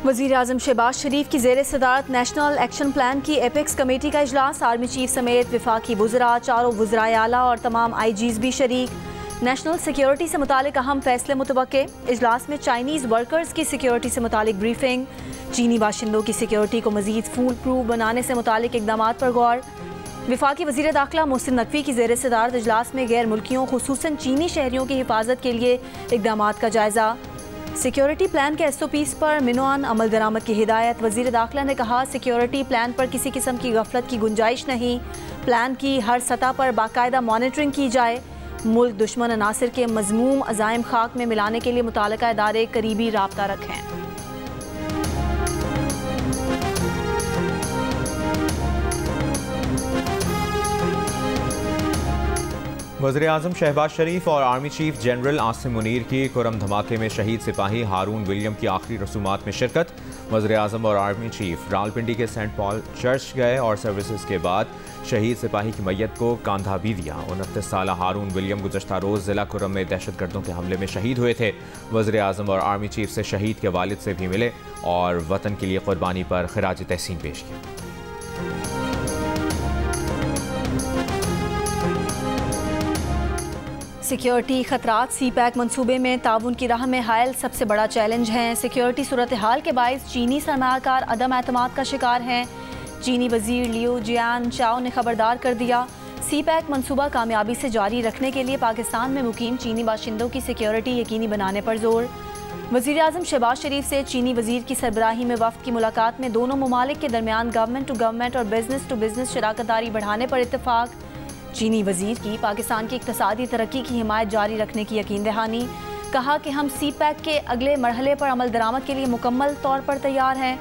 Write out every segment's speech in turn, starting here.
वज़ीर आज़म शहबाज शरीफ की ज़ेर सदारत नेशनल एक्शन प्लान की एपेक्स कमेटी का इजलास। आर्मी चीफ समेत विफाकी वज़रा, चारों वज़राए आला और तमाम IGs भी शरीक। नेशनल सिक्योरिटी से मुतालिक अहम फैसले मुतवक्के। इजलास में चाइनीज़ वर्कर्स की सिक्योरिटी से मुतालिक ब्रीफिंग। चीनी बाशिंदों की सिक्योरिटी को मज़ीद फूल प्रूफ बनाने से मुतालिक इक़दामात पर गौर। विफाकी वज़ीर दाखिला मोहसिन नकवी की ज़ेर सदारत इजलास में गैर मुल्कियों खुसूसन चीनी शहरियों की हिफाजत के लिए इक़दामात का जायज़ा। सिक्योरिटी प्लान के SOPs पर मिनवान अमल दरामद की हिदायत। वज़ीर दाखिला ने कहा, सिक्योरिटी प्लान पर किसी किस्म की गफलत की गुंजाइश नहीं। प्लान की हर सतह पर बाकायदा मॉनिटरिंग की जाए। मुल्क दुश्मन अनासिर के मज़मूम अज़ाइम खाक में मिलाने के लिए मुतालिका इदारे करीबी राब्ता रखें। वज़ीर आज़म शहबाज शरीफ और army chief general Asim Munir की कुरम धमाके में शहीद सिपाही हारून विलियम की आखिरी रसूमात में शिरकत। वज़ीर आज़म और आर्मी चीफ रावलपिंडी के सेंट पॉल चर्च गए और सर्विसेज के बाद शहीद सिपाही की मैयत को कांधा भी दिया। 29 साल हारून विलियम गुज़श्ता रोज़ ज़िला कुरम में दहशतगर्दों के हमले में शहीद हुए थे। वज़ीर आज़म और आर्मी चीफ से शहीद के वालिद से भी मिले और वतन के लिए कुर्बानी पर खिराज तहसीन पेश किया। सिक्योरिटी खतरात CPEC मनसूबे में ताउन की राह में हायल सबसे बड़ा चैलेंज हैं। सिक्योरिटी सूरत हाल के बायस चीनी सरमायाकार अदम एतमाद का शिकार हैं। चीनी वजीर लियो जियान चाओ ने खबरदार कर दिया। CPEC मनसूबा कामयाबी से जारी रखने के लिए पाकिस्तान में मुकीम चीनी बाशिंदों की सिक्योरिटी यकीनी बनाने पर जोर। वज़ीर आज़म शहबाज शरीफ से चीनी वजीर की सरबराही में वफ़द की मुलाकात में दोनों ममालिक के दरमियान गवर्नमेंट टू गवर्नमेंट और बिजनेस टू बिजनेस शराकतदारी बढ़ाने पर इत्तफाक। चीनी वजीर की पाकिस्तान की इक़्तिसादी तरक्की की हिमायत जारी रखने की यकीन दहानी। कहा कि हम CPEC के अगले मरहले पर अमल दरामद के लिए मुकम्मल तौर पर तैयार हैं।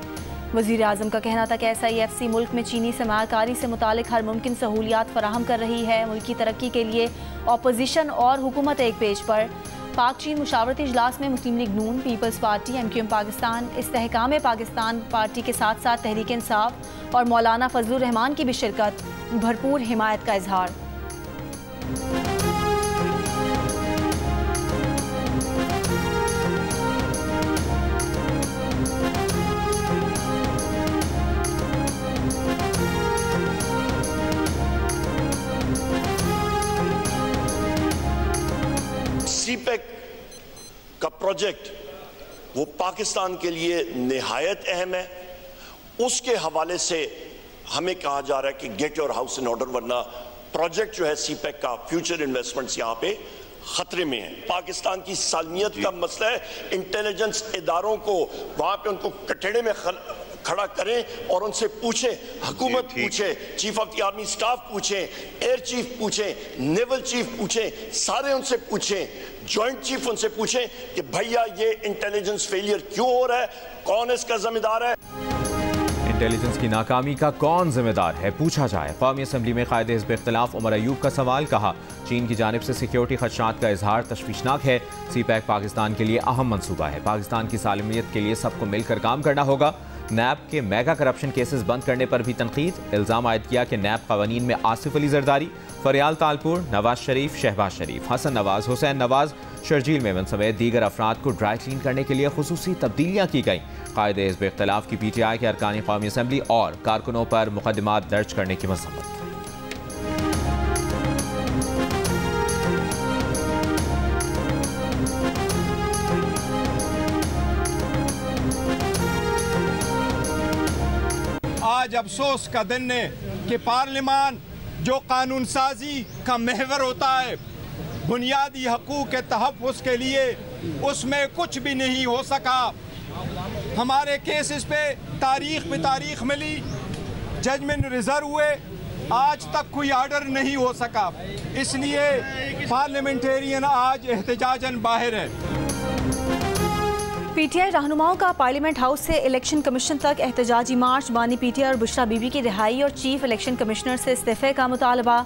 वज़ीर आज़म का कहना था कि SIFC मुल्क में चीनी सरमायाकारी से मुतालिक हर मुमकिन सहूलियात फराहम कर रही है। मुल्क की तरक्की के लिए अपोजिशन और हुकूमत एक पेज पर। पाक चीन मुशावरती इजलास में मुस्लिम लीग नून, पीपल्स पार्टी, MQM पाकिस्तान, इस्तेहकाम पाकिस्तान पार्टी के साथ साथ तहरीक इंसाफ और मौलाना फजलुर रहमान की भी शिरकत। भरपूर हिमायत का इजहार। CPEC का प्रोजेक्ट वो पाकिस्तान के लिए निहायत अहम है। उसके हवाले से हमें कहा जा रहा है कि get your house in order, वरना प्रोजेक्ट जो है CPEC का फ्यूचर इन्वेस्टमेंट्स यहां पे खतरे में है। पाकिस्तान की सालमियत का मसला है। इंटेलिजेंस इदारों को वहां पे उनको कटड़े में खड़ा करें और उनसे पूछें, हुकूमत पूछे, chief of the army staff पूछे, एयर चीफ पूछे, नेवल चीफ पूछे, सारे उनसे पूछें, जॉइंट चीफ उनसे पूछें कि भैया ये इंटेलिजेंस फेलियर क्यों हो रहा है, कौन इसका जिम्मेदार है। इंटेलिजेंस की नाकामी का कौन जिम्मेदार है, पूछा जाए। कौमी असम्बली में कायदे हिज़्ब इख्तिलाफ उमर अयूब का सवाल। कहा, चीन की जानिब से सिक्योरिटी खदशात का इजहार तशवीशनाक है। CPEC पाकिस्तान के लिए अहम मनसूबा है। पाकिस्तान की सालमियत के लिए सबको मिलकर काम करना होगा। NAB के मेगा करप्शन केसेस बंद करने पर भी तनकीद। इल्ज़ाम आयद किया कि NAB कवानीन में आसिफ अली जरदारी, फरियाल तालपुर, नवाज शरीफ, शहबाज शरीफ, हसन नवाज, हुसैन नवाज, शर्जील मेमन समेत दीगर अफराद को ड्राई क्लीन करने के लिए खुसूसी तब्दीलियाँ की गई। कायदे हिज़्ब इख्तिलाफ की PTI के अरकान कौमी असम्बली और कारकुनों पर मुकदमात दर्ज करने की मज़म्मत। आज अफसोस का दिन है कि पार्लियामान जो कानून साजी का महवर होता है, बुनियादी हकूक़ के तहफ़्फ़ुज़ के लिए, उसमें कुछ भी नहीं हो सका। हमारे केसेस पे तारीख मिली, जजमेंट रिजर्व हुए, आज तक कोई आर्डर नहीं हो सका। इसलिए पार्लियामेंटेरियन आज एहतजाजन बाहर है। PTI रहनुमाओं का पार्लियामेंट हाउस से इलेक्शन कमीशन तक एहतजाजी मार्च। बानी PTI और बुशरा बीबी की रिहाई और चीफ इलेक्शन कमिश्नर से इस्तीफे का मुतालबा।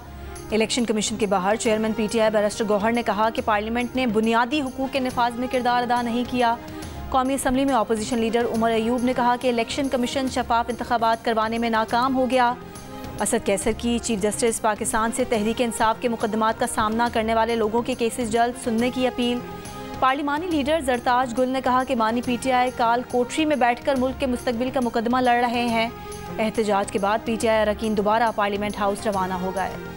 इलेक्शन कमीशन के बाहर चेयरमैन PTI बैरिस्टर गौहर ने कहा कि पार्लियामेंट ने बुनियादी हुकूक के नफाज में किरदार अदा नहीं किया। कौमी असम्बली में अपोजिशन लीडर उमर अयूब ने कहा कि इलेक्शन कमीशन शफाफ इंतखाबात करवाने में नाकाम हो गया। असद कैसर की चीफ जस्टिस पाकिस्तान से तहरीक इंसाफ के मुकदमात का सामना करने वाले लोगों के केसेस जल्द सुनने की अपील। पार्लिमानी लीडर जरताज गुल ने कहा कि बानी PTI काल कोठरी में बैठकर मुल्क के मुस्तकबिल का मुकदमा लड़ रहे हैं। एहतजाज के बाद PTI अरकान दोबारा पार्लियामेंट हाउस रवाना हो गए।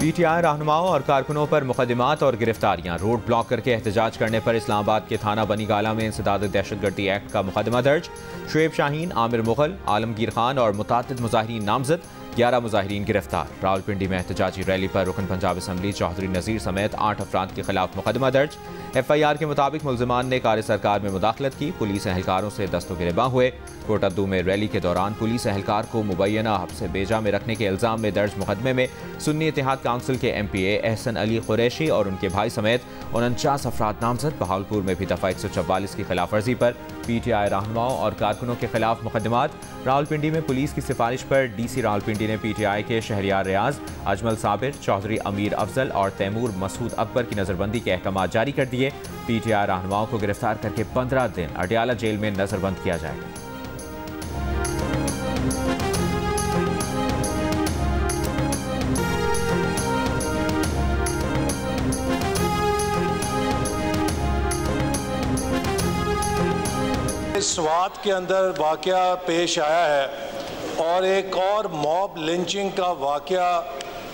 PTI रहनुमाओं और कारकुनों पर मुकदमात और गिरफ्तारियां। रोड ब्लॉक करके एहतजाज करने पर इस्लामाबाद के थाना बनीगाला में इंसदाद दहशतगर्दी एक्ट का मुकदमा दर्ज। शुएब शाहीन, आमिर मुगल, आलमगीर खान और मुतादिद मुजाहिरीन नामजद, 11 मुजाहिरीन गिरफ्तार। रावलपिंडी में एहतजाजी रैली पर रुकन पंजाब असम्बली चौधरी नज़ीर समेत 8 अफराद के खिलाफ मुकदमा दर्ज। FIR के मुताबिक मुल्जिमान ने कार सरकार में मुदाखलत की, पुलिस एहलकारों से दस्तो गिरबां हुए। कोटादू में रैली के दौरान पुलिस एहलकार को मुबैना हब्से बेजा में रखने के इल्ज़ाम में दर्ज मुकदमे में सुन्नी इत्तेहाद काउंसिल के MPA एहसन अली कुरैशी और उनके भाई समेत 49 अफराद नामजद। बहावलपुर में भी दफ़ा 144 की खिलाफ वर्जी पर PTI रहनुमाओं और कारकुनों के खिलाफ मुकदमात। रावलपिंडी में पुलिस की सिफारिश पर DC रावलपिंडी ने PTI के शहरियार रियाज, अजमल साबिर, चौधरी अमीर अफजल और तैमूर मसूद अकबर की नज़रबंदी के अहकाम जारी कर दिए। PTI रहनुमाओं को गिरफ्तार करके 15 दिन अडियाला जेल में नजरबंद किया जाएगा। स्वात के अंदर वाकया पेश आया है और एक और मॉब लिंचिंग का वाकया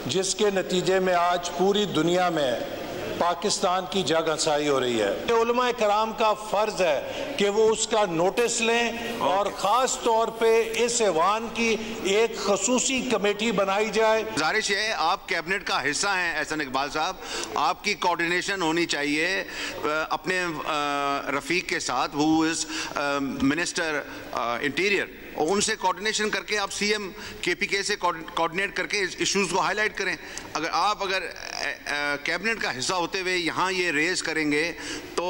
जिसके नतीजे में आज पूरी दुनिया में पाकिस्तान की जग हंसाई हो रही है। उलमा कराम का फर्ज है कि वो उसका नोटिस लें और ख़ास तौर पे इस ऐवान की एक खसूसी कमेटी बनाई जाए। गुजारिश है, आप कैबिनेट का हिस्सा हैं एहसन इकबाल साहब, आपकी कोऑर्डिनेशन होनी चाहिए अपने रफ़ीक के साथ हु इज़ मिनिस्टर इंटीरियर, और उनसे कोऑर्डिनेशन करके आप CM KPK से कोऑर्डिनेट करके इस इश्यूज़ को हाईलाइट करें। अगर कैबिनेट का हिस्सा होते हुए यहाँ ये रेज करेंगे तो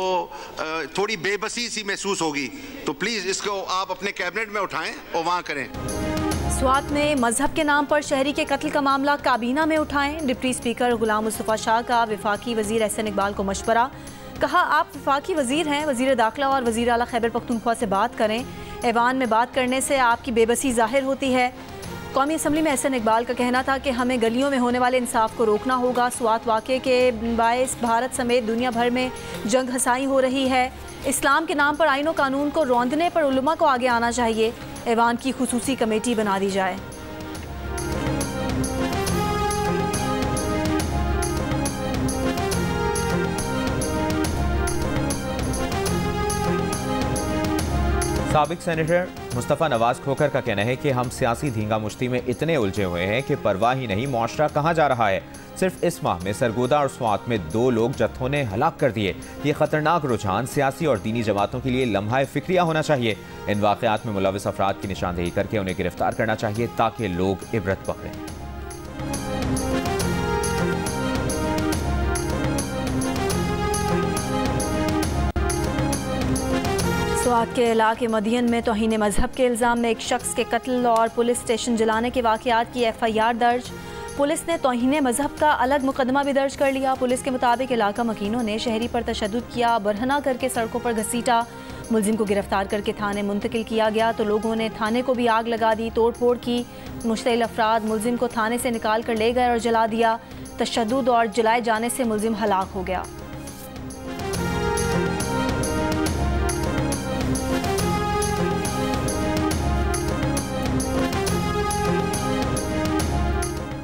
थोड़ी बेबसी सी महसूस होगी, तो प्लीज़ इसको आप अपने कैबिनेट में उठाएं और वहाँ करें। स्वात में मजहब के नाम पर शहरी के कत्ल का मामला काबीना में उठाएं। डिप्टी स्पीकर गुलाम मुस्तफ़ा शाह का वफाकी वजीर एहसन इकबाल को मशवरा। कहा, आप वफाकी वजीर हैं, वजीर दाखिला और वजीर आला खैबर पख्तूनख्वा से बात करें। ऐवान में बात करने से आपकी बेबसी जाहिर होती है। कौमी असम्बली में एहसन इकबाल का कहना था कि हमें गलियों में होने वाले इंसाफ को रोकना होगा। स्वात वाक़े के बायस भारत समेत दुनिया भर में जंग हसाई हो रही है। इस्लाम के नाम पर आईन व कानून को रौंदने पर उलमा को आगे आना चाहिए। ऐवान की खुसूसी कमेटी बना दी जाए। साबिक सेनेटर मुस्तफ़ा नवाज खोखर का कहना है कि हम सियासी धींगा मुश्ती में इतने उलझे हुए हैं कि परवाह ही नहीं मुआशरा कहाँ जा रहा है। सिर्फ इस माह में सरगोदा और स्वात में 2 लोग जत्थों ने हलाक कर दिए। ये खतरनाक रुझान सियासी और दीनी जमातों के लिए लम्हा फिक्रिया होना चाहिए। इन वाक़यात में मुलविस अफराद की निशानदेही करके उन्हें गिरफ्तार करना चाहिए ताकि लोग इबरत पकड़ें। स्वात के इलाके मदियन में तौहीन मजहब के इल्ज़ाम में एक शख्स के कत्ल और पुलिस स्टेशन जलाने के वाक़यात की FIR दर्ज। पुलिस ने तौहीन मजहब का अलग मुकदमा भी दर्ज कर लिया। पुलिस के मुताबिक इलाका मकीनों ने शहरी पर तशद्दुद किया, बरहना करके सड़कों पर घसीटा। मुलजिम को गिरफ्तार करके थाने मुंतकिल किया गया तो लोगों ने थाने को भी आग लगा दी, तोड़ फोड़ की। मुश्तिल अफराद मुलजिम को थाने से निकाल कर ले गए और जला दिया। तशद्दुद और जलाए जाने से मुलजिम हलाक हो गया।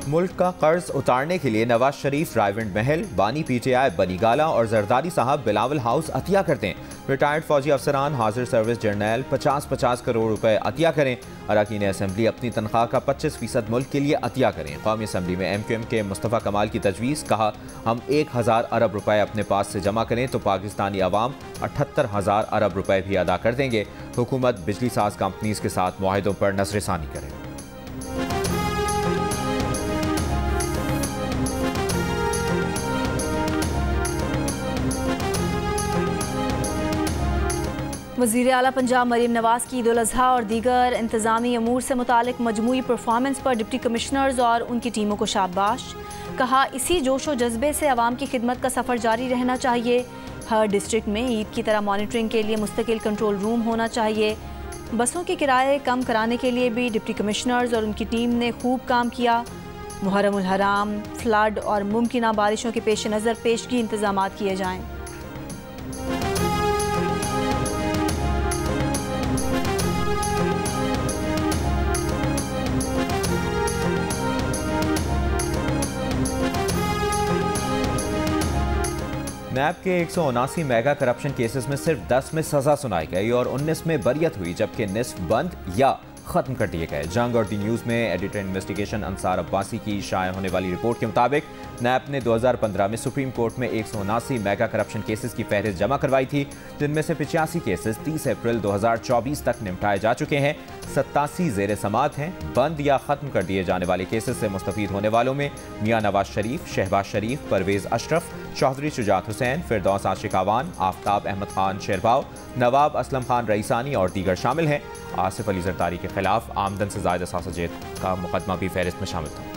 मुल्क का कर्ज उतारने के लिए नवाज शरीफ रायविंड महल, बानी PTI बनीगाला और जरदारी साहब बिलावल हाउस अतिया करते हैं। रिटायर्ड फौजी अफसरान हाजिर सर्विस जर्नल 50-50 करोड़ रुपए अतिया करें। अरकान असम्बली अपनी तनख्वाह का 25% मुल्क के लिए अतिया करें। कौमी असम्बली में MQM के मुस्तफ़ा कमाल की तजवीज़। कहा, हम 1000 अरब रुपए अपने पास से जमा करें तो पाकिस्तानी अवाम 78,000 अरब रुपए भी अदा कर देंगे। हुकूमत बिजली साज कंपनीज के साथ मुआहिदों पर नजरसानी करे। वज़ीर आला पंजाब मरीम नवाज़ की ईद उल अज़हा और दीगर इंतज़ामी अमूर से मुतालिक मजमूई परफॉर्मेंस पर डिप्टी कमिश्नर्स और उनकी टीमों को शाबाश। कहा, इसी जोश व जज्बे से अवाम की खिदमत का सफ़र जारी रहना चाहिए। हर डिस्ट्रिक्ट में ईद की तरह मॉनिटरिंग के लिए मुस्तकिल कंट्रोल रूम होना चाहिए। बसों के किराए कम कराने के लिए भी डिप्टी कमिश्नर्स और उनकी टीम ने खूब काम किया। मुहर्रम उल हराम, फ्लड और मुमकिन बारिशों के पेश नज़र पेशगी इंतजाम किए जाएँ। नैब के 179 मेगा करप्शन केसेस में सिर्फ 10 में सजा सुनाई गई और 19 में बरियत हुई, जबकि निस्फ बंद या खत्म कर दिए गए। जंग और डी न्यूज़ में एडिटर इन्वेस्टिगेशन अंसार अब्बासी की शाया होने वाली रिपोर्ट के मुताबिक नैब ने 2015 में सुप्रीम कोर्ट में 179 मेगा करप्शन केसेस की फहरिस्त जमा करवाई थी, जिनमें से 85 केसेस 30 अप्रैल 2024 तक निपटाए जा चुके हैं। 87 जेर समात हैं। बंद या खत्म कर दिए जाने वाले केसेस से मुस्तफीद होने वालों में मियां नवाज शरीफ, शहबाज शरीफ, परवेज अशरफ, चौधरी शुजात हुसैन, फिरदौस आशिक अवान, आफ्ताब अहमद खान शेरबाव, नवाब असलम खान रईसानी और दीगर शामिल हैं। आसिफ अली जरदारी के खिलाफ आमदन से ज़ायद सासजेद का मुकदमा भी फहरिस्त में शामिल था।